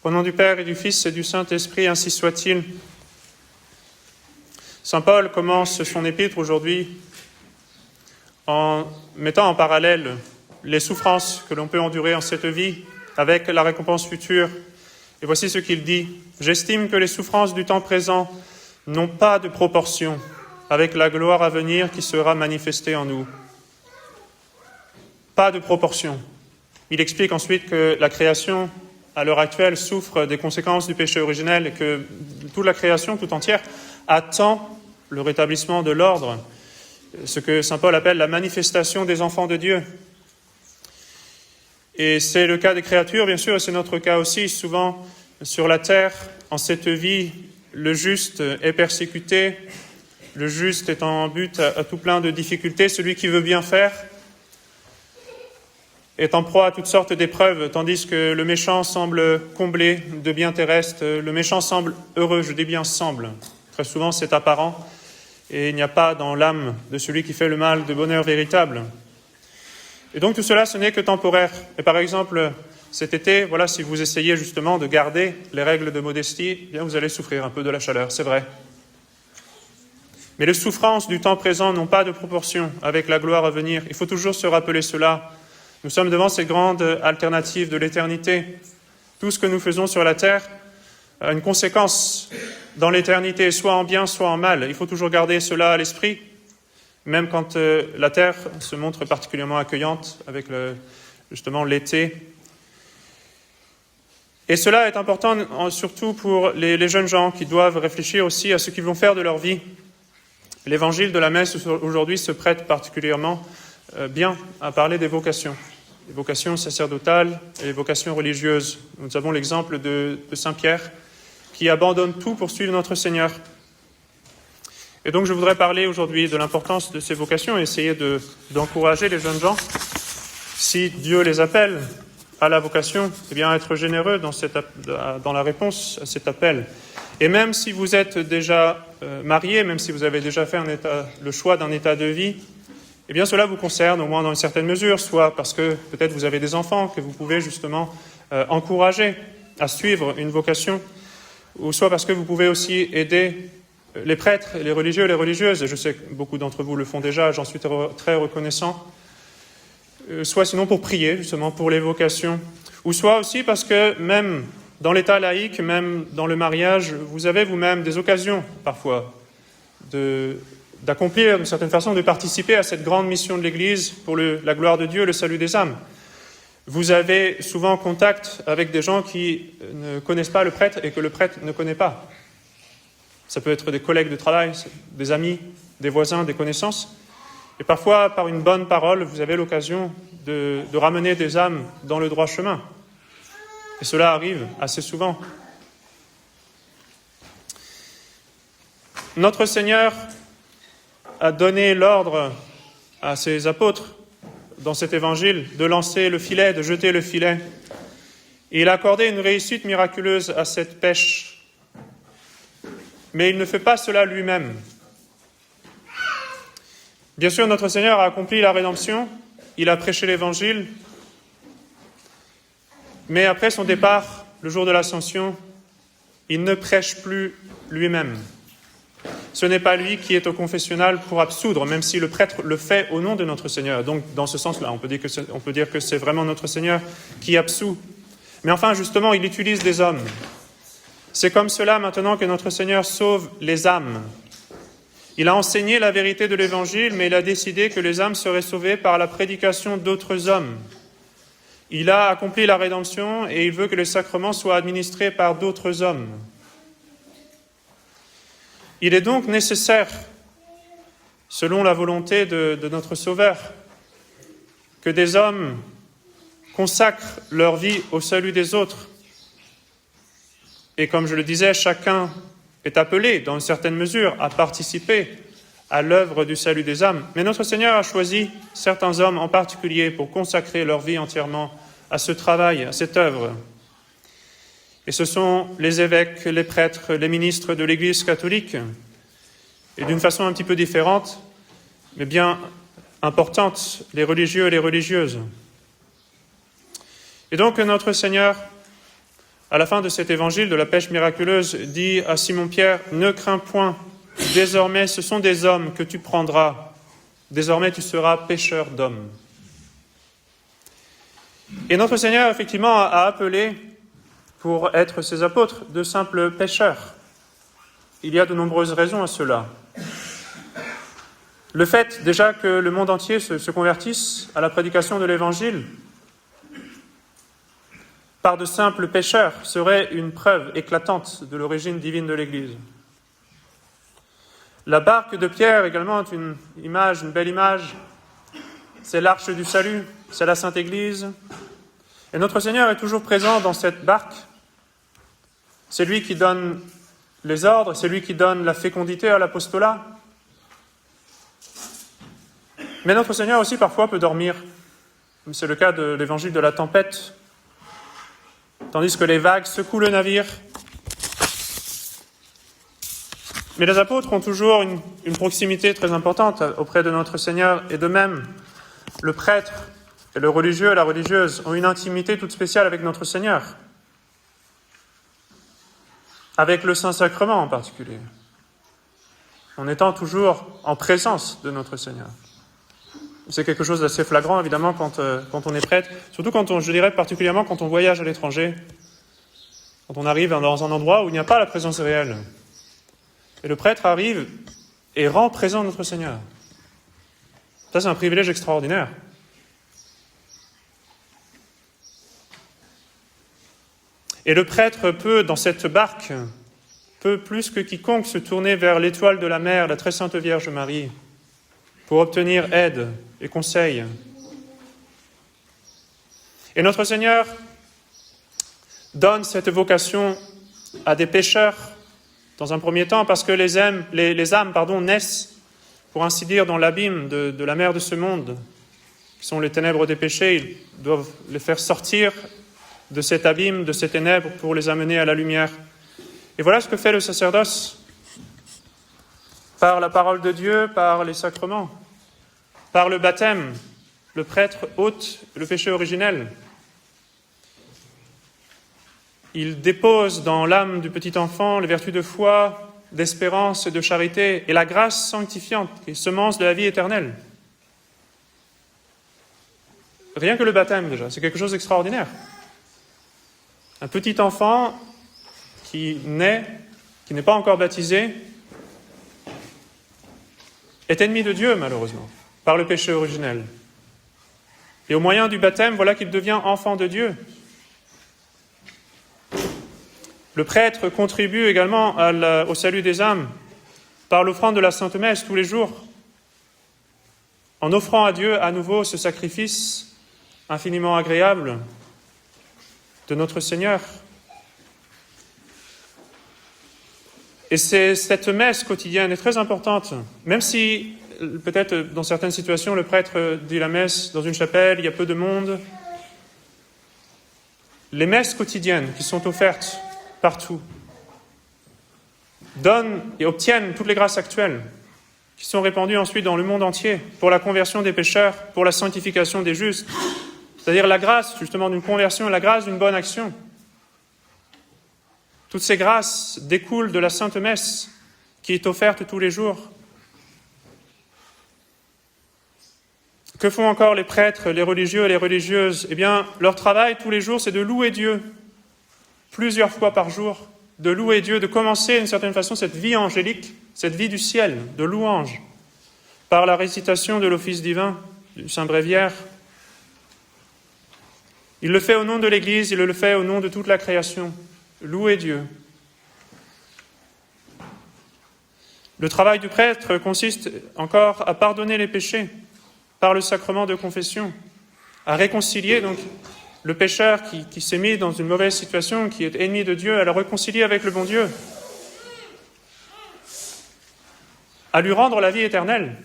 Au nom du Père et du Fils et du Saint-Esprit, ainsi soit-il. Saint Paul commence son épître aujourd'hui en mettant en parallèle les souffrances que l'on peut endurer en cette vie avec la récompense future. Et voici ce qu'il dit. « J'estime que les souffrances du temps présent n'ont pas de proportion avec la gloire à venir qui sera manifestée en nous. » Pas de proportion. Il explique ensuite que la création, à l'heure actuelle, souffre des conséquences du péché originel et que toute la création tout entière attend le rétablissement de l'ordre, ce que saint Paul appelle la manifestation des enfants de Dieu. Et c'est le cas des créatures, bien sûr, et c'est notre cas aussi. Souvent, sur la terre, en cette vie, le juste est persécuté, le juste est en but à tout plein de difficultés, celui qui veut bien faire est en proie à toutes sortes d'épreuves, tandis que le méchant semble comblé de biens terrestres, le méchant semble heureux, je dis bien semble. Très souvent, c'est apparent, et il n'y a pas dans l'âme de celui qui fait le mal de bonheur véritable. Et donc tout cela, ce n'est que temporaire. Et par exemple, cet été, voilà, si vous essayez justement de garder les règles de modestie, eh bien vous allez souffrir un peu de la chaleur, c'est vrai. Mais les souffrances du temps présent n'ont pas de proportion avec la gloire à venir. Il faut toujours se rappeler cela. Nous sommes devant ces grandes alternatives de l'éternité. Tout ce que nous faisons sur la terre a une conséquence dans l'éternité, soit en bien, soit en mal. Il faut toujours garder cela à l'esprit, même quand la terre se montre particulièrement accueillante avec justement l'été. Et cela est important surtout pour les jeunes gens qui doivent réfléchir aussi à ce qu'ils vont faire de leur vie. L'évangile de la messe aujourd'hui se prête particulièrement bien à parler des vocations, les vocations sacerdotales et les vocations religieuses. Nous avons l'exemple de saint Pierre qui abandonne tout pour suivre notre Seigneur. Et donc je voudrais parler aujourd'hui de l'importance de ces vocations et essayer d'encourager les jeunes gens, si Dieu les appelle à la vocation, eh bien être généreux dans la réponse à cet appel. Et même si vous êtes déjà marié, même si vous avez déjà fait le choix d'un état de vie, eh bien cela vous concerne au moins dans une certaine mesure, soit parce que peut-être vous avez des enfants que vous pouvez justement encourager à suivre une vocation, ou soit parce que vous pouvez aussi aider les prêtres, les religieux et les religieuses, et je sais que beaucoup d'entre vous le font déjà, j'en suis très reconnaissant, soit sinon pour prier justement pour les vocations, ou soit aussi parce que même dans l'état laïque, même dans le mariage, vous avez vous-même des occasions parfois d'accomplir d'une certaine façon, de participer à cette grande mission de l'Église pour la gloire de Dieu, le salut des âmes. Vous avez souvent contact avec des gens qui ne connaissent pas le prêtre et que le prêtre ne connaît pas. Ça peut être des collègues de travail, des amis, des voisins, des connaissances. Et parfois, par une bonne parole, vous avez l'occasion de ramener des âmes dans le droit chemin. Et cela arrive assez souvent. Notre Seigneur a donné l'ordre à ses apôtres dans cet évangile de lancer le filet, de jeter le filet. Et il a accordé une réussite miraculeuse à cette pêche. Mais il ne fait pas cela lui-même. Bien sûr, notre Seigneur a accompli la rédemption, il a prêché l'évangile, mais après son départ, le jour de l'Ascension, il ne prêche plus lui-même. Ce n'est pas lui qui est au confessionnal pour absoudre, même si le prêtre le fait au nom de notre Seigneur. Donc, dans ce sens-là, on peut dire que c'est vraiment notre Seigneur qui absout. Mais enfin, justement, il utilise des hommes. C'est comme cela maintenant que notre Seigneur sauve les âmes. Il a enseigné la vérité de l'Évangile, mais il a décidé que les âmes seraient sauvées par la prédication d'autres hommes. Il a accompli la rédemption et il veut que les sacrements soient administrés par d'autres hommes. Il est donc nécessaire, selon la volonté de notre Sauveur, que des hommes consacrent leur vie au salut des autres. Et comme je le disais, chacun est appelé, dans une certaine mesure, à participer à l'œuvre du salut des âmes. Mais notre Seigneur a choisi certains hommes en particulier pour consacrer leur vie entièrement à ce travail, à cette œuvre. Et ce sont les évêques, les prêtres, les ministres de l'Église catholique, et d'une façon un petit peu différente, mais bien importante, les religieux et les religieuses. Et donc notre Seigneur à la fin de cet évangile de la pêche miraculeuse, dit à Simon-Pierre, « Ne crains point, désormais ce sont des hommes que tu prendras, désormais tu seras pêcheur d'hommes. » Et notre Seigneur, effectivement, a appelé, pour être ses apôtres, de simples pêcheurs. Il y a de nombreuses raisons à cela. Le fait déjà que le monde entier se convertisse à la prédication de l'Évangile par de simples pécheurs serait une preuve éclatante de l'origine divine de l'Église. La barque de Pierre également est une belle image. C'est l'arche du salut, c'est la Sainte Église. Et notre Seigneur est toujours présent dans cette barque. C'est lui qui donne les ordres, c'est lui qui donne la fécondité à l'apostolat. Mais notre Seigneur aussi parfois peut dormir. C'est le cas de l'évangile de la tempête. Tandis que les vagues secouent le navire. Mais les apôtres ont toujours une proximité très importante auprès de notre Seigneur. Et de même, le prêtre et le religieux et la religieuse ont une intimité toute spéciale avec notre Seigneur. Avec le Saint-Sacrement en particulier. En étant toujours en présence de notre Seigneur. C'est quelque chose d'assez flagrant, évidemment, quand on est prêtre. Surtout je dirais particulièrement quand on voyage à l'étranger. Quand on arrive dans un endroit où il n'y a pas la présence réelle. Et le prêtre arrive et rend présent notre Seigneur. Ça, c'est un privilège extraordinaire. Et le prêtre peut, dans cette barque, peut plus que quiconque se tourner vers l'étoile de la mer, la très sainte Vierge Marie, pour obtenir aide et conseil. Et notre Seigneur donne cette vocation à des pécheurs, dans un premier temps, parce que les âmes naissent, pour ainsi dire, dans l'abîme de la mer de ce monde, qui sont les ténèbres des péchés. Ils doivent les faire sortir de cet abîme, de ces ténèbres, pour les amener à la lumière. Et voilà ce que fait le sacerdoce, par la parole de Dieu, par les sacrements, par le baptême. Le prêtre ôte le péché originel. Il dépose dans l'âme du petit enfant les vertus de foi, d'espérance et de charité, et la grâce sanctifiante, qui est semence de la vie éternelle. Rien que le baptême, déjà, c'est quelque chose d'extraordinaire. Un petit enfant qui naît, qui n'est pas encore baptisé, est ennemi de Dieu, malheureusement, par le péché originel. Et au moyen du baptême, voilà qu'il devient enfant de Dieu. Le prêtre contribue également au salut des âmes par l'offrande de la Sainte Messe tous les jours, en offrant à Dieu à nouveau ce sacrifice infiniment agréable de notre Seigneur. Et cette messe quotidienne est très importante, même si peut-être dans certaines situations le prêtre dit la messe dans une chapelle, il y a peu de monde. Les messes quotidiennes qui sont offertes partout donnent et obtiennent toutes les grâces actuelles qui sont répandues ensuite dans le monde entier pour la conversion des pécheurs, pour la sanctification des justes, c'est-à-dire la grâce justement d'une conversion, la grâce d'une bonne action. Toutes ces grâces découlent de la Sainte Messe qui est offerte tous les jours. Que font encore les prêtres, les religieux et les religieuses ? Eh bien, leur travail tous les jours, c'est de louer Dieu, plusieurs fois par jour, de louer Dieu, de commencer d'une certaine façon cette vie angélique, cette vie du ciel, de louange, par la récitation de l'office divin du Saint Bréviaire. Il le fait au nom de l'Église, il le fait au nom de toute la création. Louer Dieu. Le travail du prêtre consiste encore à pardonner les péchés par le sacrement de confession, à réconcilier donc le pécheur qui s'est mis dans une mauvaise situation, qui est ennemi de Dieu, à le réconcilier avec le bon Dieu, à lui rendre la vie éternelle.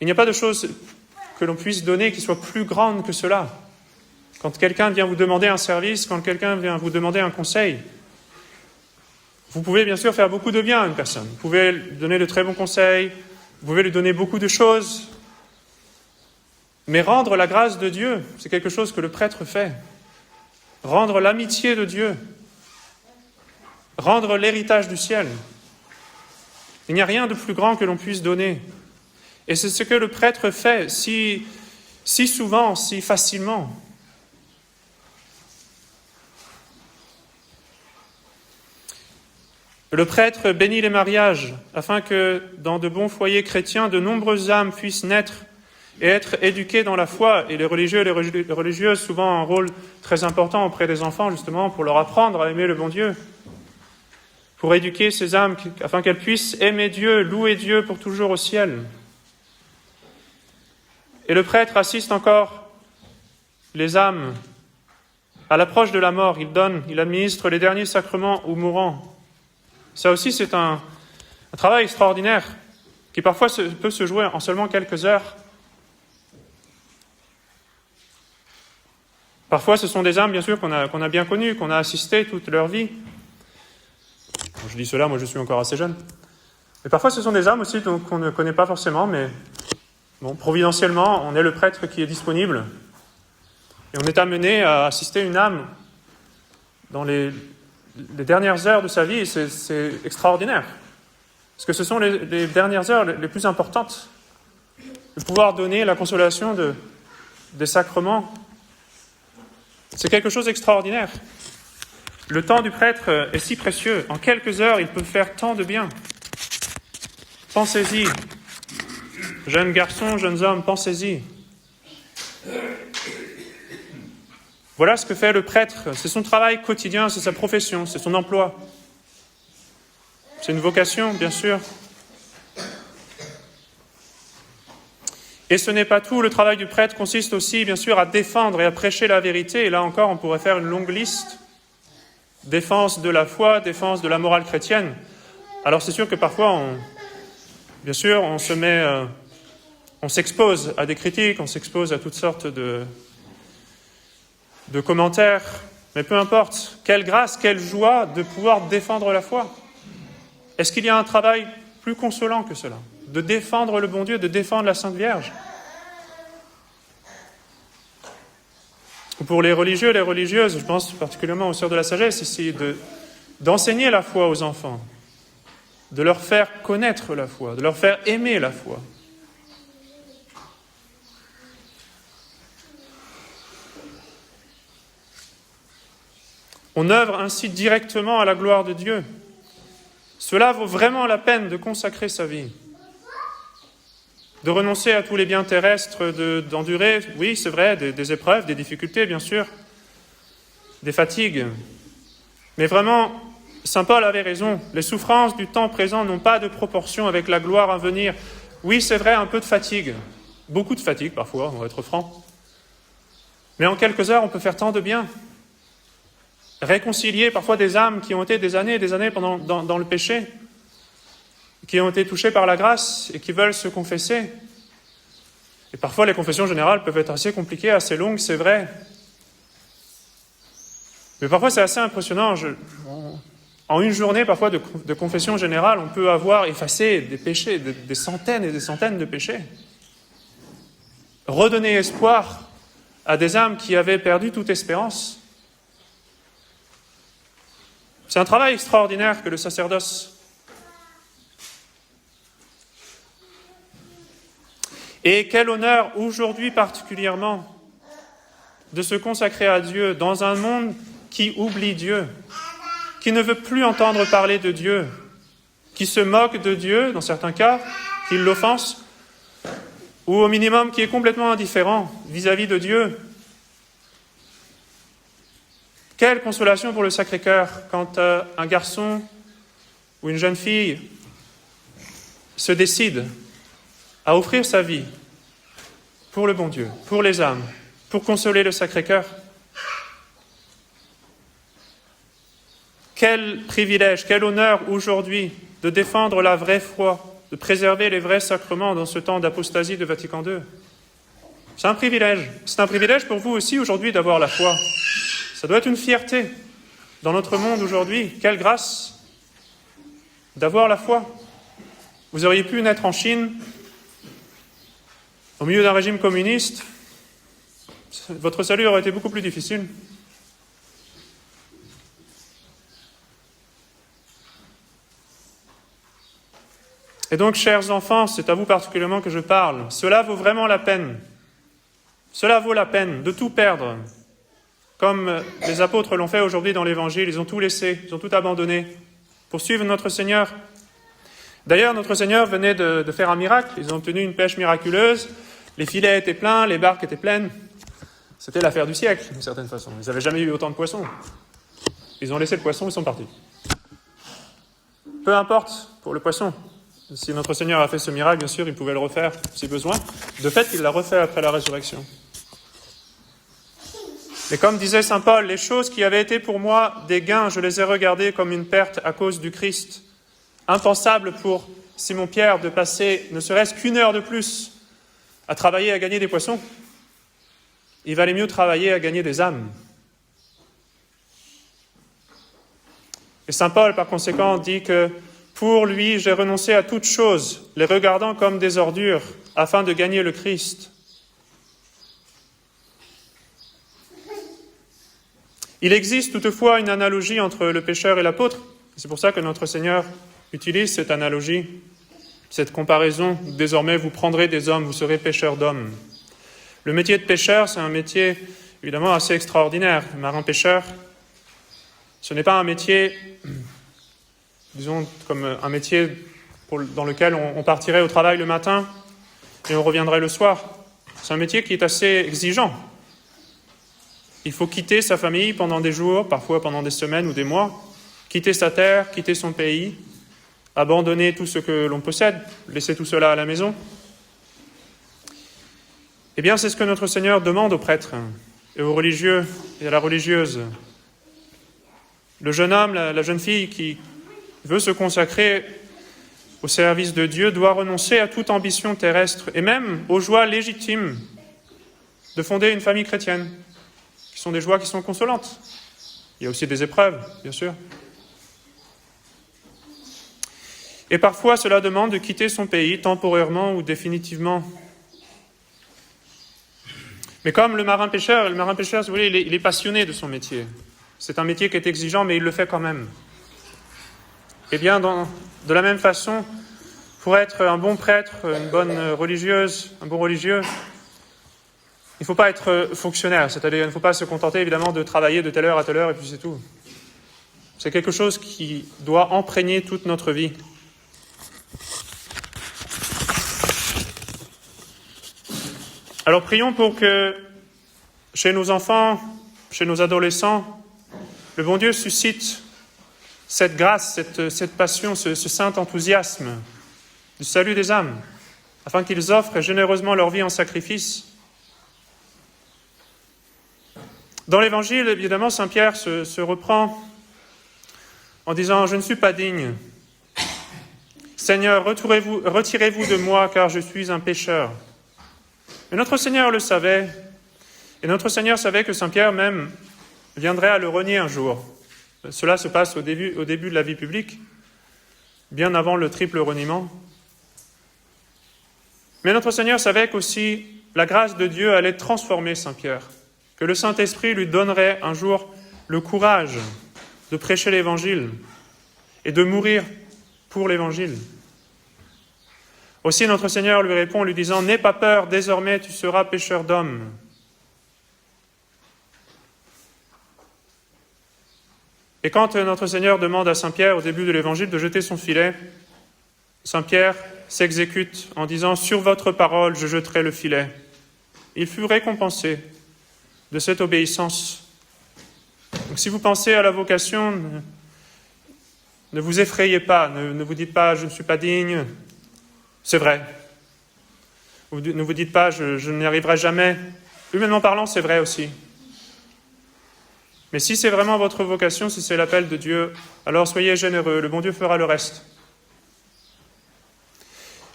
Il n'y a pas de chose que l'on puisse donner qui soit plus grande que cela. Quand quelqu'un vient vous demander un service, quand quelqu'un vient vous demander un conseil, vous pouvez bien sûr faire beaucoup de bien à une personne. Vous pouvez lui donner de très bons conseils, vous pouvez lui donner beaucoup de choses. Mais rendre la grâce de Dieu, c'est quelque chose que le prêtre fait. rendre l'amitié de Dieu, rendre l'héritage du ciel. Il n'y a rien de plus grand que l'on puisse donner. Et c'est ce que le prêtre fait si souvent, si facilement. Le prêtre bénit les mariages afin que dans de bons foyers chrétiens, de nombreuses âmes puissent naître et être éduqués dans la foi. Et les religieux et les religieuses, souvent, ont un rôle très important auprès des enfants, justement, pour leur apprendre à aimer le bon Dieu, pour éduquer ces âmes afin qu'elles puissent aimer Dieu, louer Dieu pour toujours au ciel. Et le prêtre assiste encore les âmes à l'approche de la mort. Il administre les derniers sacrements aux mourants. Ça aussi, c'est un travail extraordinaire qui parfois peut se jouer en seulement quelques heures. Parfois, ce sont des âmes, bien sûr, qu'on a bien connues, qu'on a assistées toute leur vie. Je dis cela, moi je suis encore assez jeune. Mais parfois, ce sont des âmes aussi qu'on ne connaît pas forcément, mais bon, providentiellement, on est le prêtre qui est disponible. Et on est amené à assister une âme dans les dernières heures de sa vie, c'est extraordinaire. Parce que ce sont les dernières heures les plus importantes. De pouvoir donner la consolation des sacrements, c'est quelque chose d'extraordinaire. Le temps du prêtre est si précieux. En quelques heures, il peut faire tant de bien. Pensez-y. Jeunes garçons, jeunes hommes, pensez-y. Voilà ce que fait le prêtre. C'est son travail quotidien, c'est sa profession, c'est son emploi. C'est une vocation, bien sûr. Et ce n'est pas tout. Le travail du prêtre consiste aussi, bien sûr, à défendre et à prêcher la vérité. Et là encore, on pourrait faire une longue liste. Défense de la foi, défense de la morale chrétienne. Alors c'est sûr que parfois, on s'expose à des critiques, on s'expose à toutes sortes de commentaires. Mais peu importe, quelle grâce, quelle joie de pouvoir défendre la foi. Est-ce qu'il y a un travail plus consolant que cela ? De défendre le bon Dieu, de défendre la Sainte Vierge. Pour les religieux et les religieuses, je pense particulièrement aux sœurs de la sagesse ici, d'enseigner la foi aux enfants, de leur faire connaître la foi, de leur faire aimer la foi. On œuvre ainsi directement à la gloire de Dieu. Cela vaut vraiment la peine de consacrer sa vie, de renoncer à tous les biens terrestres, d'endurer, oui, c'est vrai, des épreuves, des difficultés, bien sûr, des fatigues. Mais vraiment, saint Paul avait raison, les souffrances du temps présent n'ont pas de proportion avec la gloire à venir. Oui, c'est vrai, un peu de fatigue, beaucoup de fatigue parfois, on va être franc. Mais en quelques heures, on peut faire tant de bien. Réconcilier parfois des âmes qui ont été des années et des années dans le péché, qui ont été touchés par la grâce et qui veulent se confesser. Et parfois, les confessions générales peuvent être assez compliquées, assez longues, c'est vrai. Mais parfois, c'est assez impressionnant. En une journée, parfois, de confession générale, on peut avoir effacé des péchés, des centaines et des centaines de péchés. Redonner espoir à des âmes qui avaient perdu toute espérance. C'est un travail extraordinaire que le sacerdoce. Et quel honneur aujourd'hui particulièrement de se consacrer à Dieu dans un monde qui oublie Dieu, qui ne veut plus entendre parler de Dieu, qui se moque de Dieu dans certains cas, qui l'offense, ou au minimum qui est complètement indifférent vis-à-vis de Dieu. Quelle consolation pour le Sacré-Cœur quand un garçon ou une jeune fille se décide à offrir sa vie pour le bon Dieu, pour les âmes, pour consoler le Sacré-Cœur. Quel privilège, quel honneur aujourd'hui de défendre la vraie foi, de préserver les vrais sacrements dans ce temps d'apostasie de Vatican II. C'est un privilège. C'est un privilège pour vous aussi aujourd'hui d'avoir la foi. Ça doit être une fierté dans notre monde aujourd'hui. Quelle grâce d'avoir la foi. Vous auriez pu naître en Chine, au milieu d'un régime communiste. Votre salut aurait été beaucoup plus difficile. Et donc, chers enfants, c'est à vous particulièrement que je parle. Cela vaut vraiment la peine. Cela vaut la peine de tout perdre. Comme les apôtres l'ont fait aujourd'hui dans l'Évangile, ils ont tout laissé, ils ont tout abandonné pour suivre notre Seigneur. D'ailleurs, notre Seigneur venait de faire un miracle. Ils ont obtenu une pêche miraculeuse. Les filets étaient pleins, les barques étaient pleines. C'était l'affaire du siècle, d'une certaine façon. Ils n'avaient jamais eu autant de poissons. Ils ont laissé le poisson, ils sont partis. Peu importe pour le poisson. Si notre Seigneur a fait ce miracle, bien sûr, il pouvait le refaire si besoin. De fait, il l'a refait après la résurrection. Mais comme disait saint Paul, les choses qui avaient été pour moi des gains, je les ai regardées comme une perte à cause du Christ. Impensable pour Simon-Pierre de passer ne serait-ce qu'une heure de plus à travailler à gagner des poissons. Il valait mieux travailler à gagner des âmes. Et saint Paul, par conséquent, dit que pour lui, j'ai renoncé à toutes choses, les regardant comme des ordures, afin de gagner le Christ. Il existe toutefois une analogie entre le pécheur et l'apôtre. C'est pour ça que notre Seigneur utilise cette analogie, cette comparaison. Désormais, vous prendrez des hommes, vous serez pêcheurs d'hommes. Le métier de pêcheur, c'est un métier évidemment assez extraordinaire. Marin-pêcheur, ce n'est pas un métier, disons, comme un métier dans lequel on partirait au travail le matin et on reviendrait le soir. C'est un métier qui est assez exigeant. Il faut quitter sa famille pendant des jours, parfois pendant des semaines ou des mois, quitter sa terre, quitter son pays, abandonner tout ce que l'on possède, laisser tout cela à la maison. Eh bien, c'est ce que notre Seigneur demande aux prêtres et aux religieux et à la religieuse. Le jeune homme, la jeune fille qui veut se consacrer au service de Dieu doit renoncer à toute ambition terrestre et même aux joies légitimes de fonder une famille chrétienne, qui sont des joies qui sont consolantes. Il y a aussi des épreuves, bien sûr. Et parfois, cela demande de quitter son pays temporairement ou définitivement. Mais comme le marin-pêcheur, si vous voulez, il est passionné de son métier. C'est un métier qui est exigeant, mais il le fait quand même. Eh bien, de la même façon, pour être un bon prêtre, une bonne religieuse, un bon religieux, il ne faut pas être fonctionnaire, c'est-à-dire il ne faut pas se contenter évidemment de travailler de telle heure à telle heure et puis c'est tout. C'est quelque chose qui doit imprégner toute notre vie. Alors prions pour que chez nos enfants, chez nos adolescents, le bon Dieu suscite cette grâce, cette passion, ce saint enthousiasme du salut des âmes, afin qu'ils offrent généreusement leur vie en sacrifice. Dans l'Évangile, évidemment, saint Pierre se reprend en disant « Je ne suis pas digne. Seigneur, retirez-vous de moi, car je suis un pécheur. » Et notre Seigneur le savait, et notre Seigneur savait que saint Pierre même viendrait à le renier un jour. Cela se passe au début de la vie publique, bien avant le triple reniement. Mais notre Seigneur savait qu'aussi la grâce de Dieu allait transformer saint Pierre, que le Saint-Esprit lui donnerait un jour le courage de prêcher l'Évangile et de mourir pour l'Évangile. Aussi notre Seigneur lui répond en lui disant « N'aie pas peur, désormais tu seras pêcheur d'hommes. » Et quand notre Seigneur demande à saint Pierre au début de l'Évangile de jeter son filet, saint Pierre s'exécute en disant « Sur votre parole, je jeterai le filet. » Il fut récompensé de cette obéissance. Donc si vous pensez à la vocation, ne vous effrayez pas, ne vous dites pas « Je ne suis pas digne ». C'est vrai. Ne vous dites pas, je n'y arriverai jamais. Humainement parlant, c'est vrai aussi. Mais si c'est vraiment votre vocation, si c'est l'appel de Dieu, alors soyez généreux, le bon Dieu fera le reste.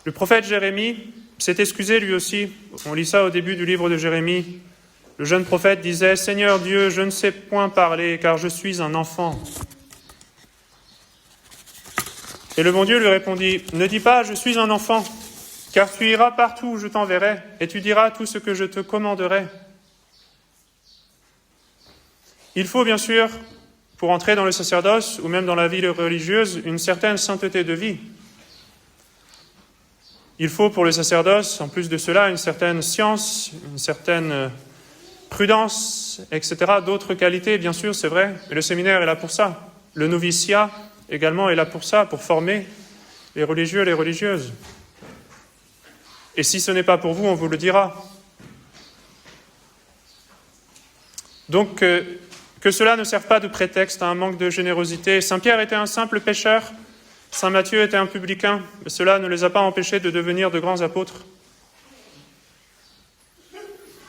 Le prophète Jérémie s'est excusé lui aussi. On lit ça au début du livre de Jérémie. Le jeune prophète disait « Seigneur Dieu, je ne sais point parler, car je suis un enfant. » Et le bon Dieu lui répondit « Ne dis pas, je suis un enfant, car tu iras partout où je t'enverrai, et tu diras tout ce que je te commanderai. » Il faut bien sûr, pour entrer dans le sacerdoce, ou même dans la vie religieuse, une certaine sainteté de vie. Il faut pour le sacerdoce, en plus de cela, une certaine science, une certaine prudence, etc. D'autres qualités, bien sûr, c'est vrai, mais le séminaire est là pour ça. Le noviciat également est là pour ça, pour former les religieux et les religieuses. Et si ce n'est pas pour vous, on vous le dira. Donc, que cela ne serve pas de prétexte à un manque de générosité. Saint Pierre était un simple pécheur, Saint Matthieu était un publicain, mais cela ne les a pas empêchés de devenir de grands apôtres.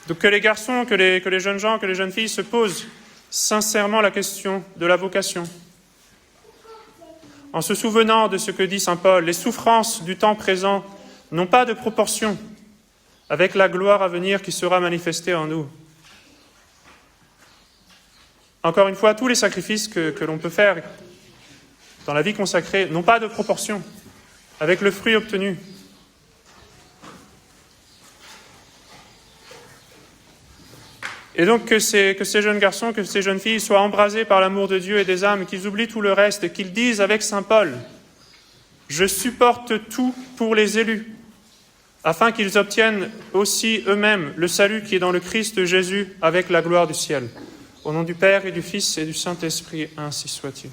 Donc que les garçons, que les jeunes gens, que les jeunes filles se posent sincèrement la question de la vocation. En se souvenant de ce que dit saint Paul, les souffrances du temps présent n'ont pas de proportion avec la gloire à venir qui sera manifestée en nous. Encore une fois, tous les sacrifices que l'on peut faire dans la vie consacrée n'ont pas de proportion avec le fruit obtenu. Et donc que ces jeunes garçons, que ces jeunes filles soient embrasés par l'amour de Dieu et des âmes, qu'ils oublient tout le reste et qu'ils disent avec saint Paul « Je supporte tout pour les élus », afin qu'ils obtiennent aussi eux-mêmes le salut qui est dans le Christ Jésus avec la gloire du ciel. Au nom du Père et du Fils et du Saint-Esprit, ainsi soit-il.